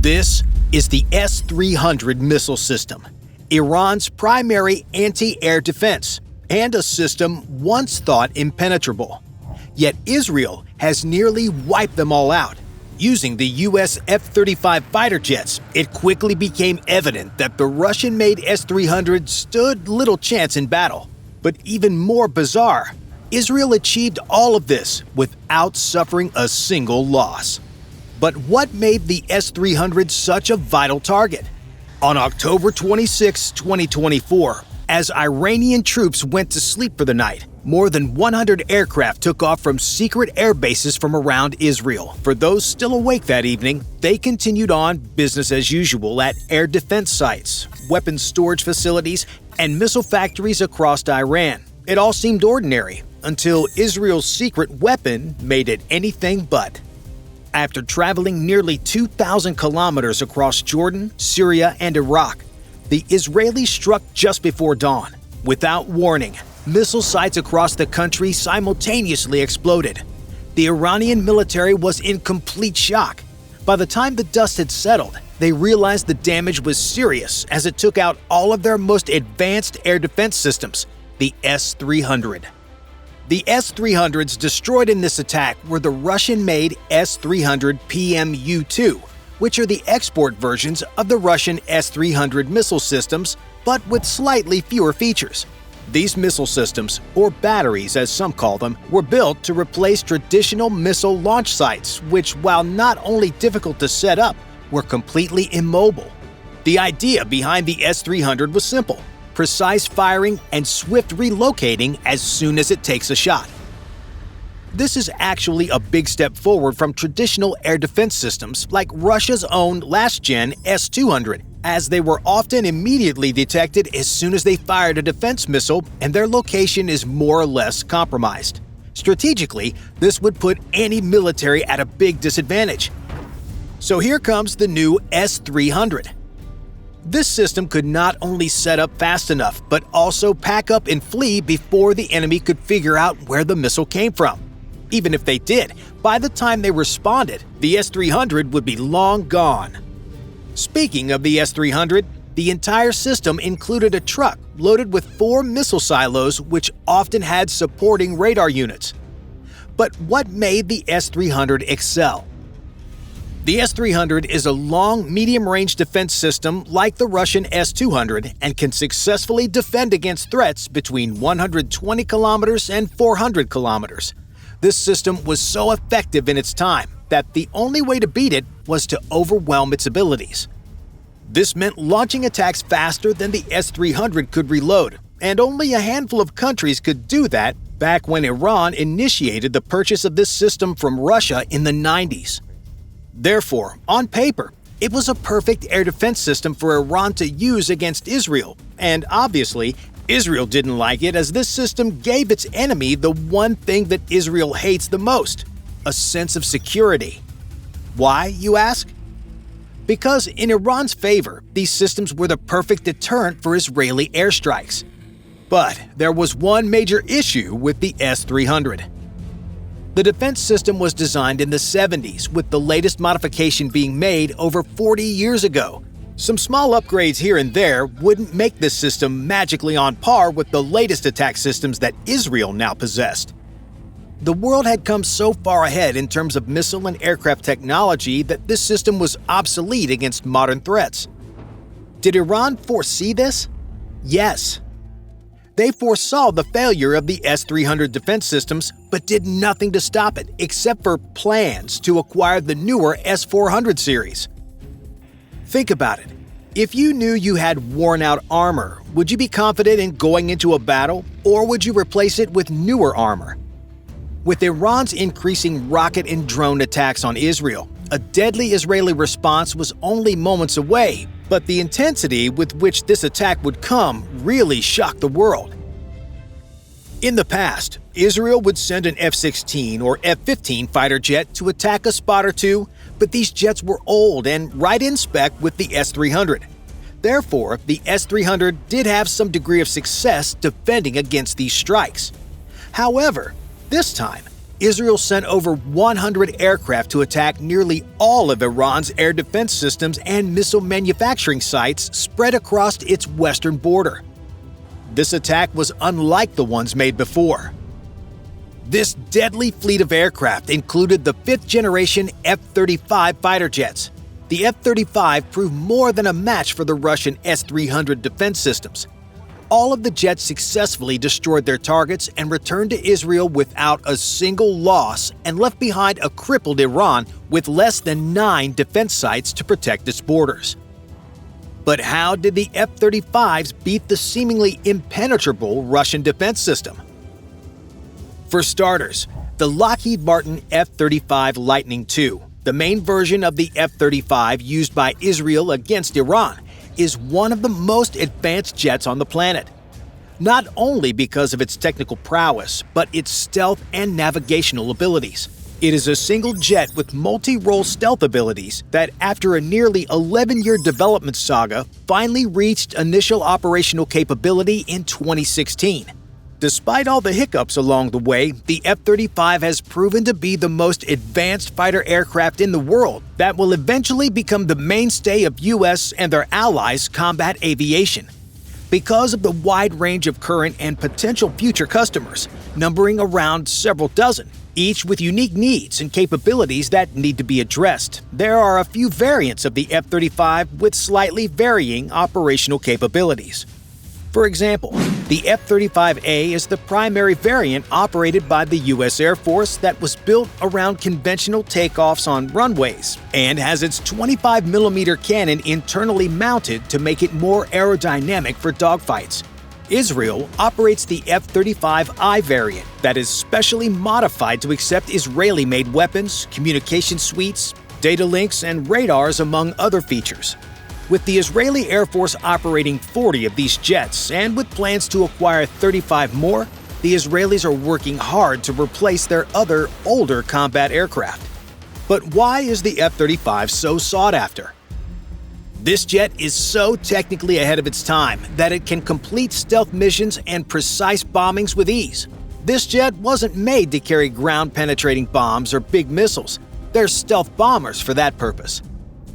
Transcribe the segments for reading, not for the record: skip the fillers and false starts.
This is the S-300 missile system, Iran's primary anti-air defense, and a system once thought impenetrable. Yet Israel has nearly wiped them all out. Using the U.S. F-35 fighter jets, it quickly became evident that the Russian-made S-300 stood little chance in battle. But even more bizarre, Israel achieved all of this without suffering a single loss. But what made the S-300 such a vital target? On October 26, 2024, as Iranian troops went to sleep for the night, more than 100 aircraft took off from secret air bases from around Israel. For those still awake that evening, they continued on business as usual at air defense sites, weapons storage facilities, and missile factories across Iran. It all seemed ordinary until Israel's secret weapon made it anything but. After traveling nearly 2,000 kilometers across Jordan, Syria, and Iraq, the Israelis struck just before dawn. Without warning, missile sites across the country simultaneously exploded. The Iranian military was in complete shock. By the time the dust had settled, they realized the damage was serious as it took out all of their most advanced air defense systems, the S-300. The S-300s destroyed in this attack were the Russian-made S-300 PMU-2, which are the export versions of the Russian S-300 missile systems, but with slightly fewer features. These missile systems, or batteries as some call them, were built to replace traditional missile launch sites, which, while not only difficult to set up, were completely immobile. The idea behind the S-300 was simple: precise firing and swift relocating as soon as it takes a shot. This is actually a big step forward from traditional air defense systems like Russia's own last-gen S-200, as they were often immediately detected as soon as they fired a defense missile and their location is more or less compromised. Strategically, this would put any military at a big disadvantage. So here comes the new S-300. This system could not only set up fast enough, but also pack up and flee before the enemy could figure out where the missile came from. Even if they did, by the time they responded, the S-300 would be long gone. Speaking of the S-300, the entire system included a truck loaded with 4 missile silos which often had supporting radar units. But what made the S-300 excel? The S-300 is a long, medium-range defense system like the Russian S-200 and can successfully defend against threats between 120 kilometers and 400 kilometers. This system was so effective in its time that the only way to beat it was to overwhelm its abilities. This meant launching attacks faster than the S-300 could reload, and only a handful of countries could do that back when Iran initiated the purchase of this system from Russia in the 90s. Therefore, on paper, it was a perfect air defense system for Iran to use against Israel, and obviously, Israel didn't like it as this system gave its enemy the one thing that Israel hates the most: a sense of security. Why, you ask? Because in Iran's favor, these systems were the perfect deterrent for Israeli airstrikes. But there was one major issue with the S-300. The defense system was designed in the 70s, with the latest modification being made over 40 years ago. Some small upgrades here and there wouldn't make this system magically on par with the latest attack systems that Israel now possessed. The world had come so far ahead in terms of missile and aircraft technology that this system was obsolete against modern threats. Did Iran foresee this? Yes. They foresaw the failure of the S-300 defense systems, but did nothing to stop it except for plans to acquire the newer S-400 series. Think about it. If you knew you had worn-out armor, would you be confident in going into a battle, or would you replace it with newer armor? With Iran's increasing rocket and drone attacks on Israel, a deadly Israeli response was only moments away, but the intensity with which this attack would come really shocked the world. In the past, Israel would send an F-16 or F-15 fighter jet to attack a spot or two, but these jets were old and right in spec with the S-300. Therefore, the S-300 did have some degree of success defending against these strikes. However, this time, Israel sent over 100 aircraft to attack nearly all of Iran's air defense systems and missile manufacturing sites spread across its western border. This attack was unlike the ones made before. This deadly fleet of aircraft included the fifth-generation F-35 fighter jets. The F-35 proved more than a match for the Russian S-300 defense systems. All of the jets successfully destroyed their targets and returned to Israel without a single loss and left behind a crippled Iran with less than 9 defense sites to protect its borders. But how did the F-35s beat the seemingly impenetrable Russian defense system? For starters, the Lockheed Martin F-35 Lightning II, the main version of the F-35 used by Israel against Iran, is one of the most advanced jets on the planet. Not only because of its technical prowess, but its stealth and navigational abilities. It is a single jet with multi-role stealth abilities that, after a nearly 11-year development saga, finally reached initial operational capability in 2016. Despite all the hiccups along the way, the F-35 has proven to be the most advanced fighter aircraft in the world that will eventually become the mainstay of U.S. and their allies' combat aviation. Because of the wide range of current and potential future customers, numbering around several dozen, each with unique needs and capabilities that need to be addressed, there are a few variants of the F-35 with slightly varying operational capabilities. For example, the F-35A is the primary variant operated by the U.S. Air Force that was built around conventional takeoffs on runways and has its 25mm cannon internally mounted to make it more aerodynamic for dogfights. Israel operates the F-35I variant that is specially modified to accept Israeli-made weapons, communication suites, data links, and radars, among other features. With the Israeli Air Force operating 40 of these jets and with plans to acquire 35 more, the Israelis are working hard to replace their other, older combat aircraft. But why is the F-35 so sought after? This jet is so technically ahead of its time that it can complete stealth missions and precise bombings with ease. This jet wasn't made to carry ground-penetrating bombs or big missiles. They're stealth bombers for that purpose.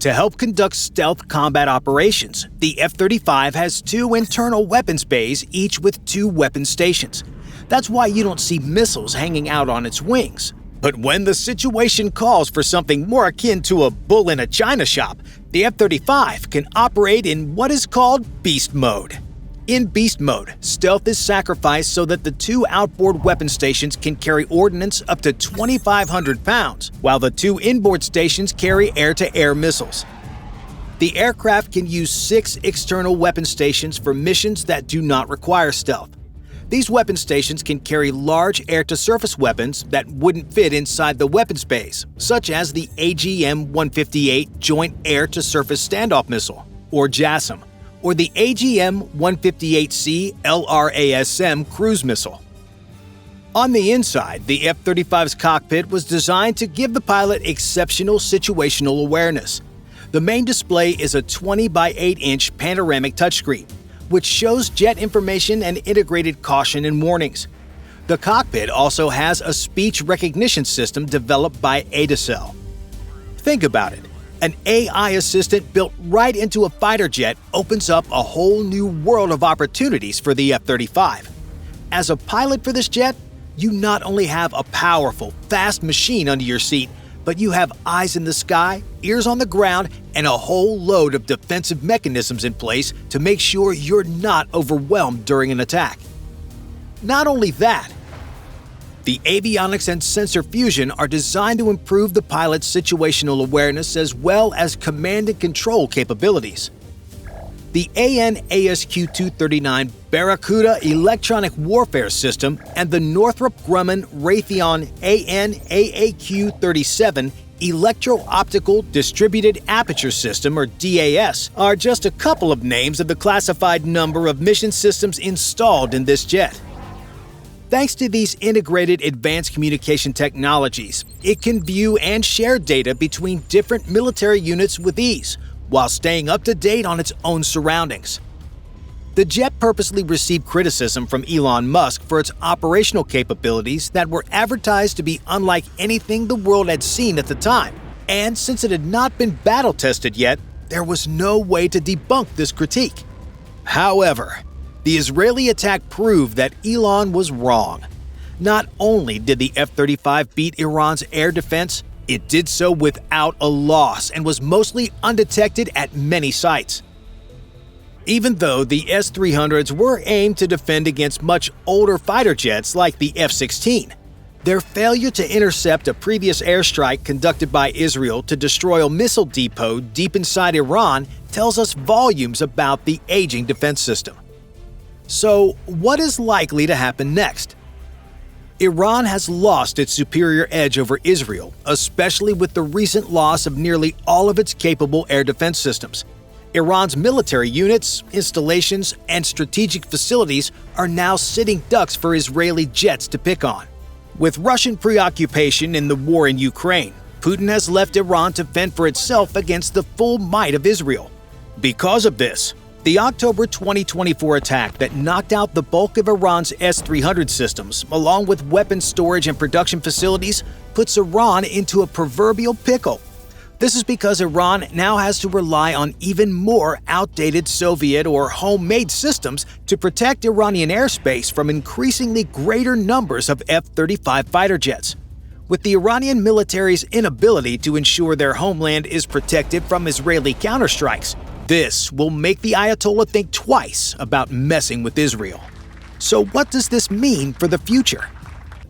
To help conduct stealth combat operations, the F-35 has 2 internal weapons bays, each with 2 weapon stations. That's why you don't see missiles hanging out on its wings. But when the situation calls for something more akin to a bull in a china shop, the F-35 can operate in what is called beast mode. In beast mode, stealth is sacrificed so that the 2 outboard weapon stations can carry ordnance up to 2,500 pounds, while the 2 inboard stations carry air-to-air missiles. The aircraft can use 6 external weapon stations for missions that do not require stealth. These weapon stations can carry large air-to-surface weapons that wouldn't fit inside the weapons bays, such as the AGM-158 Joint Air-to-Surface Standoff Missile, or JASSM, or the AGM-158C LRASM cruise missile. On the inside, the F-35's cockpit was designed to give the pilot exceptional situational awareness. The main display is a 20 by 8-inch panoramic touchscreen, which shows jet information and integrated caution and warnings. The cockpit also has a speech recognition system developed by Adacel. Think about it. An AI assistant built right into a fighter jet opens up a whole new world of opportunities for the F-35. As a pilot for this jet, you not only have a powerful, fast machine under your seat, but you have eyes in the sky, ears on the ground, and a whole load of defensive mechanisms in place to make sure you're not overwhelmed during an attack. Not only that, the avionics and sensor fusion are designed to improve the pilot's situational awareness as well as command and control capabilities. The AN/ASQ-239 Barracuda electronic warfare system and the Northrop Grumman Raytheon AN/AAQ-37 Electro-Optical Distributed Aperture System, or DAS, are just a couple of names of the classified number of mission systems installed in this jet. Thanks to these integrated advanced communication technologies, it can view and share data between different military units with ease, while staying up to date on its own surroundings. The jet purposely received criticism from Elon Musk for its operational capabilities that were advertised to be unlike anything the world had seen at the time. And since it had not been battle-tested yet, there was no way to debunk this critique. However, the Israeli attack proved that Elon was wrong. Not only did the F-35 beat Iran's air defense, it did so without a loss and was mostly undetected at many sites. Even though the S-300s were aimed to defend against much older fighter jets like the F-16, their failure to intercept a previous airstrike conducted by Israel to destroy a missile depot deep inside Iran tells us volumes about the aging defense system. So, what is likely to happen next? Iran has lost its superior edge over Israel, especially with the recent loss of nearly all of its capable air defense systems. Iran's military units, installations, and strategic facilities are now sitting ducks for Israeli jets to pick on. With Russian preoccupation in the war in Ukraine, Putin has left Iran to fend for itself against the full might of Israel. Because of this, the October 2024 attack that knocked out the bulk of Iran's S-300 systems, along with weapons storage and production facilities, puts Iran into a proverbial pickle. This is because Iran now has to rely on even more outdated Soviet or homemade systems to protect Iranian airspace from increasingly greater numbers of F-35 fighter jets. With the Iranian military's inability to ensure their homeland is protected from Israeli counterstrikes, this will make the Ayatollah think twice about messing with Israel. So what does this mean for the future?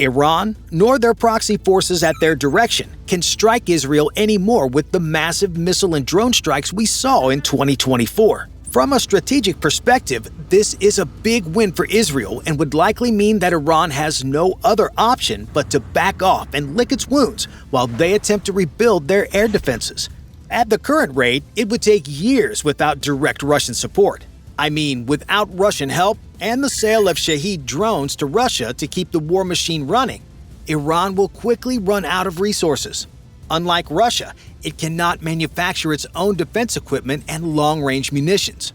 Iran, nor their proxy forces at their direction, can strike Israel anymore with the massive missile and drone strikes we saw in 2024. From a strategic perspective, this is a big win for Israel and would likely mean that Iran has no other option but to back off and lick its wounds while they attempt to rebuild their air defenses. At the current rate, it would take years without direct Russian support. I mean, without Russian help and the sale of Shahed drones to Russia to keep the war machine running, Iran will quickly run out of resources. Unlike Russia, it cannot manufacture its own defense equipment and long-range munitions.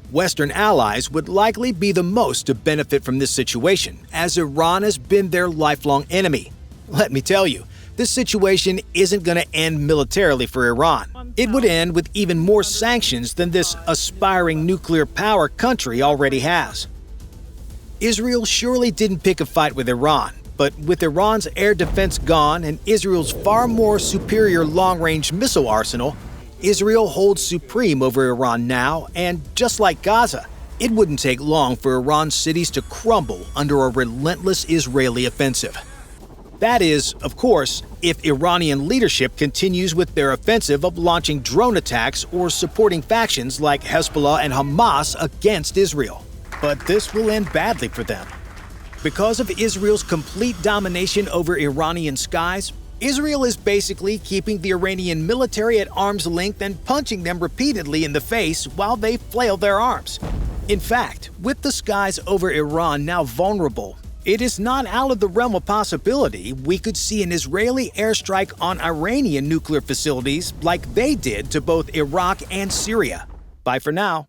Western allies would likely be the most to benefit from this situation, as Iran has been their lifelong enemy. Let me tell you, this situation isn't going to end militarily for Iran. It would end with even more sanctions than this aspiring nuclear power country already has. Israel surely didn't pick a fight with Iran, but with Iran's air defense gone and Israel's far more superior long-range missile arsenal, Israel holds supreme over Iran now, and just like Gaza, it wouldn't take long for Iran's cities to crumble under a relentless Israeli offensive. That is, of course, if Iranian leadership continues with their offensive of launching drone attacks or supporting factions like Hezbollah and Hamas against Israel. But this will end badly for them. Because of Israel's complete domination over Iranian skies, Israel is basically keeping the Iranian military at arm's length and punching them repeatedly in the face while they flail their arms. In fact, with the skies over Iran now vulnerable, it is not out of the realm of possibility we could see an Israeli airstrike on Iranian nuclear facilities like they did to both Iraq and Syria. Bye for now.